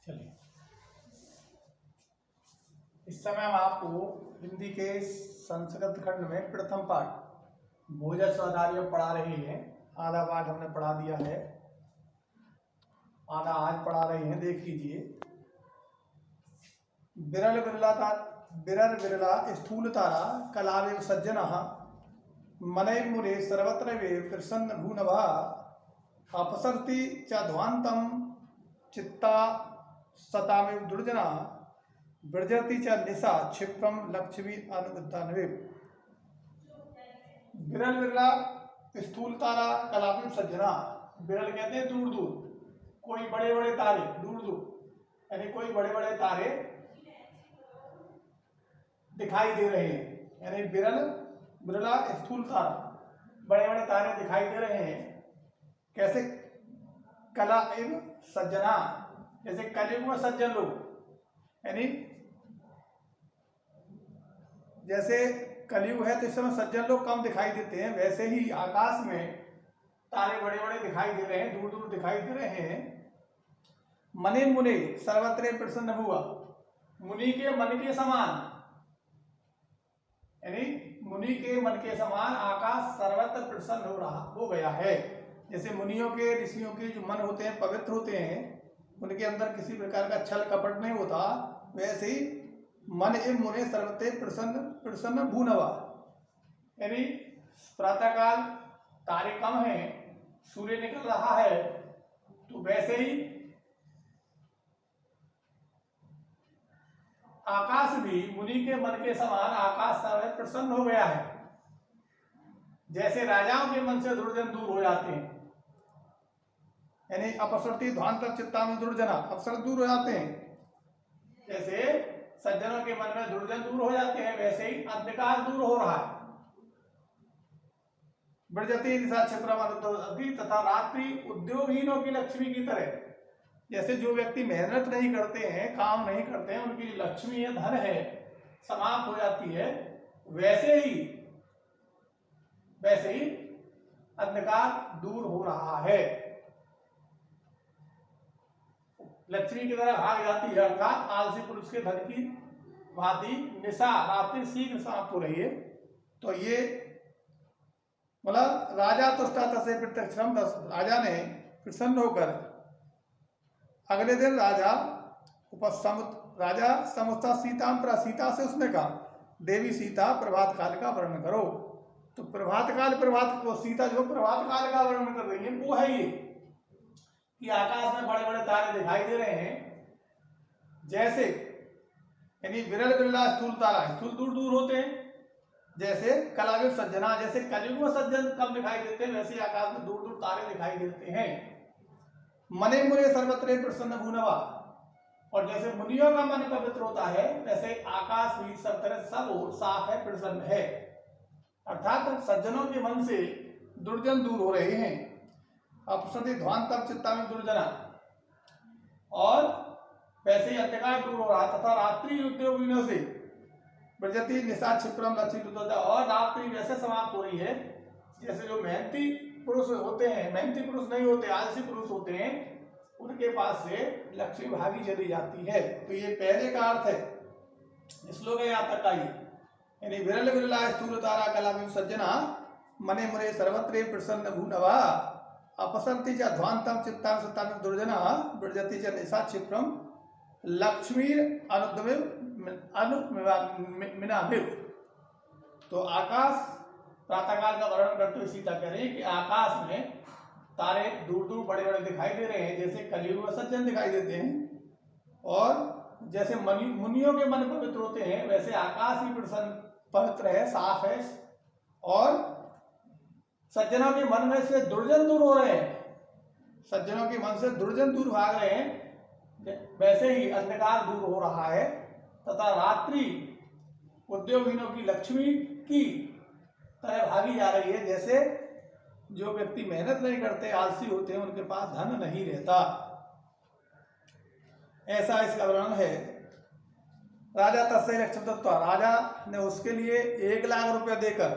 चलिए, इस समय हम आपको हिंदी के संस्कृत खंड में प्रथम पाठ भोजन स्वाधार्य पढ़ा रहे हैं। आधा पाठ हमने पढ़ा दिया है, आधा आज पढ़ा रहे हैं। देख लीजिए। विरल विरला स्थूल तारा कलावेव सज्जनः मनै मुने सर्वत्र वे प्रसन्न भूनभा अपसरति च ध्वान्तं चित्ता सतामिव दुर्जना ब्रजति च निशा क्षिप्रम लक्ष्मी अनुविद्धान्विव। विरल विरला स्थूल तारा कलाविव सज्जना। विरल कहते हैं दूर दूर, कोई बड़े बड़े तारे दूर दूर, यानी कोई बड़े बड़े तारे दिखाई दे रहे हैं। यानी विरल विरला स्थूल तारा, बड़े बड़े तारे दिखाई दे रहे हैं। कैसे? कला एवं सज्जना, जैसे कलयुग में सज्जन लोग, यानी जैसे कलयुग है तो इस समय सज्जन लोग कम दिखाई देते हैं, वैसे ही आकाश में तारे बड़े बड़े दिखाई दे रहे हैं, दूर दूर दिखाई दे रहे हैं। मने मुने सर्वत्र प्रसन्न हुआ, मुनि के मन के समान, यानी मुनि के मन के समान आकाश सर्वत्र प्रसन्न हो गया है। जैसे मुनियों के ऋषियों के जो मन होते हैं पवित्र होते हैं, उनके अंदर किसी प्रकार का छल कपट नहीं होता, वैसे ही मन एवं मुने सर्वत्र प्रसन्न प्रसन्न भूनवा। यानी प्रातःकाल तारे कम है, सूर्य निकल रहा है, तो वैसे ही आकाश भी मुनि के मन के समान आकाश सर्वत्र प्रसन्न हो गया है। जैसे राजाओं के मन से दुर्जन दूर हो जाते हैं, यानी अपसरती ध्वांतर चित्ता में दुर्जना, अवसर दूर हो जाते हैं। जैसे सज्जनों के मन में दुर्जन दूर हो जाते हैं, वैसे ही अंधकार दूर हो रहा है। ब्रजति निशा क्षिप्रम तथा रात्रि उद्योगहीनों की लक्ष्मी की तरह। जैसे जो व्यक्ति मेहनत नहीं करते हैं, काम नहीं करते हैं, उनकी लक्ष्मी है, धन है, समाप्त हो जाती है, वैसे ही अंधकार दूर हो रहा है, लक्ष्मी की तरह भाग जाती है। अर्थात आलसी पुरुष के धन की भांति निशा रात्रि शीघ्र समाप्त हो रही है। तो ये मतलब राजा तुष्टा तसे प्रत्यक्षम, राजा ने प्रसन्न होकर अगले दिन राजा समुचा सीता से उसने कहा, देवी सीता प्रभात काल का वर्णन करो। तो प्रभात को सीता जो प्रभात काल का वर्णन कर रही है वो है ये कि आकाश में बड़े बड़े तारे दिखाई दे रहे हैं। जैसे यानी विरल विरला स्थूल तारा, स्थूल दूर दूर होते हैं। जैसे कलाविव सज्जना, जैसे कलयुग में सज्जन कम दिखाई देते हैं, वैसे आकाश में दूर दूर तारे दिखाई देते हैं। मने मुने सर्वत्र प्रसन्न भूनवा, और जैसे मुनियों का मन पवित्र होता है, वैसे आकाश भी सब तरह सब साफ है, प्रसन्न है। अर्थात सज्जनों के मन से दुर्जन दूर हो रहे हैं। अपसति ध्वांतम चित्ता में दुर्जना, और वैसे ही अंधकार दूर हो रहा। तथा रात्रि उद्योगिनों से ब्रजति निशा क्षिप्रम लक्षित, और रात्रि वैसे समाप्त हो रही है जैसे जो मेहनती पुरुष होते हैं, मेहनती पुरुष नहीं होते, आलसी पुरुष होते हैं, उनके पास से लक्ष्मी भागी चली जाती है। तो ये पहले का अर्थ है। श्लोक है यहाँ तक आइए। यानी विरल विरला स्थूल तारा कलाविव सज्जना मने मुने सर्वत्र प्रसन्न भूनवा अपसरति च ध्वांतम चित्तां सतामिव दुर्जना ब्रजति च निशा क्षिप्रम लक्ष्मी अनुमिनाभिव। तो आकाश प्रातःकाल का वर्णन करते हुए सीता कह रही है कि आकाश में तारे दूर दूर बड़े बड़े दिखाई दे रहे हैं, जैसे कलयुग में सज्जन दिखाई देते हैं। और जैसे मुनियों के मन पवित्र होते हैं, वैसे आकाश भी प्रसन्न पवित्र है, साफ है, और सज्जनों के मन में से दुर्जन दूर हो रहे हैं। सज्जनों के मन से दुर्जन दूर भाग रहे हैं, वैसे ही अंधकार दूर हो रहा है। तथा रात्रि उद्योगहीनों की लक्ष्मी की तरह भागी जा रही है। जैसे जो व्यक्ति मेहनत नहीं करते, आलसी होते हैं, उनके पास धन नहीं रहता, ऐसा इसका वर्णन है। राजा तस्य लक्ष्य तत्व, राजा ने उसके लिए 1 लाख रुपया देकर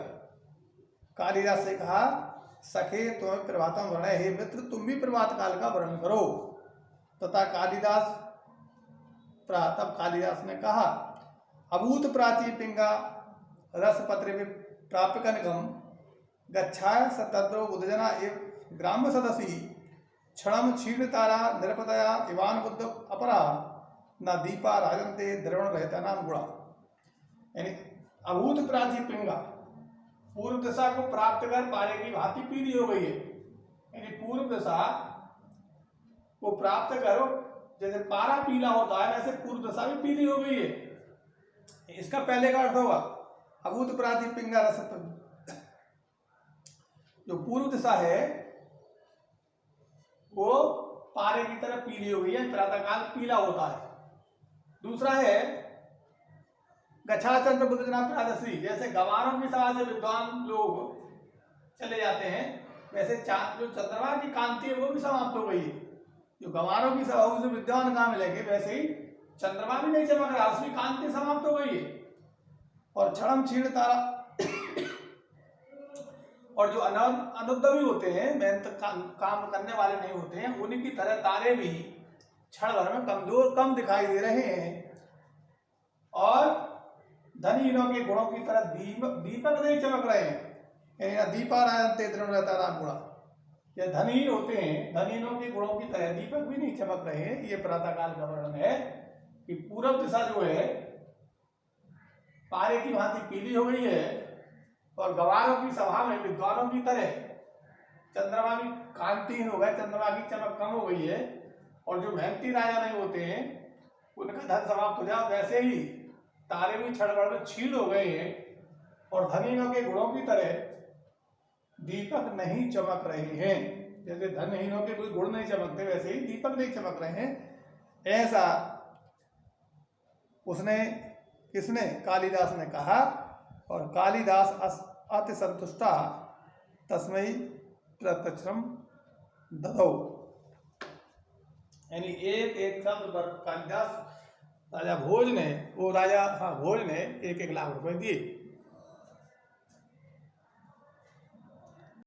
कालिदास से कहा, सखे तुम्हें प्रभातम वर्णय, हे मित्र तुम भी प्रभात काल का वर्णन करो। तथा कालिदास तब कालिदास ने कहा, अभूत प्राची पिंगा रसपत्र प्राप्यकनकम गच्छाय सतद्रो उदजना एव ग्राम्य सदसी क्षणम क्षीण तारा निरपतया इवान बुद्ध अपरा न दीपा राजंते द्रवण रहता नाम गुणा। यानी अभूत प्राची पिंगा, पूर्व दिशा को प्राप्त कर पारे की भांति पीली हो गई है। यानी पूर्व दिशा को प्राप्त करो, जैसे पारा पीला होता है वैसे पूर्व दिशा भी पीली हो गई है। इसका पहले का अर्थ होगा अभूत प्राची पिंगा रस, जो पूर्व दिशा है वो पारे की तरह पीली हो गई है, प्रातःकाल पीला होता है। दूसरा है गच्छा चंद्र बुद्धजना प्रादसी, जैसे गवारों की सभा से विद्वान लोग चले जाते हैं वैसे जो चंद्रमा की कांति है वो भी समाप्त हो गई है। जो गवारों की सभा से विद्वान कहाँ मिलेंगे, वैसे ही चंद्रमा भी नहीं चमक रहा, उसकी कांति समाप्त हो गई है। और क्षणम क्षीण तारा, और जो अनुद्यमी होते हैं, मेहनत काम करने वाले नहीं होते हैं, उन्हीं की तरह तारे भी क्षण भर में कमजोर कम दिखाई दे रहे हैं। और धनीनों के गुणों की तरह दीपक नहीं चमक रहे हैं। दीपा राजंते द्रवण रहता राम गुणा, ये धनीन होते हैं, धनीनों के गुणों की तरह दीपक भी नहीं चमक रहे हैं। ये प्रातःकाल का वर्णन है कि पूरब दिशा जो है पारे की भांति पीली हो गई है और गवारों की सभा में विद्वानों की तरह चंद्रमा की कांतिहीन हो गए, चंद्रमा की चमक कम हो गई है। और जो मेहनती राजा नहीं होते हैं उनका धन समाप्त हो जाए, वैसे ही तारे भी क्षण में क्षीण हो गए हैं और धनीनों के गुणों की तरह दीपक नहीं चमक रहे हैं। जैसे धनहीनों के कोई गुण नहीं चमकते वैसे ही दीपक नहीं चमक रहे हैं। ऐसा उसने किसने, कालिदास ने कहा। और कालिदास अति संतुष्टा तस्मै प्रत्यक्षम ददौ। यानी एक एक शब्द पर कालिदास भोज ने एक 1 लाख रुपए दिए।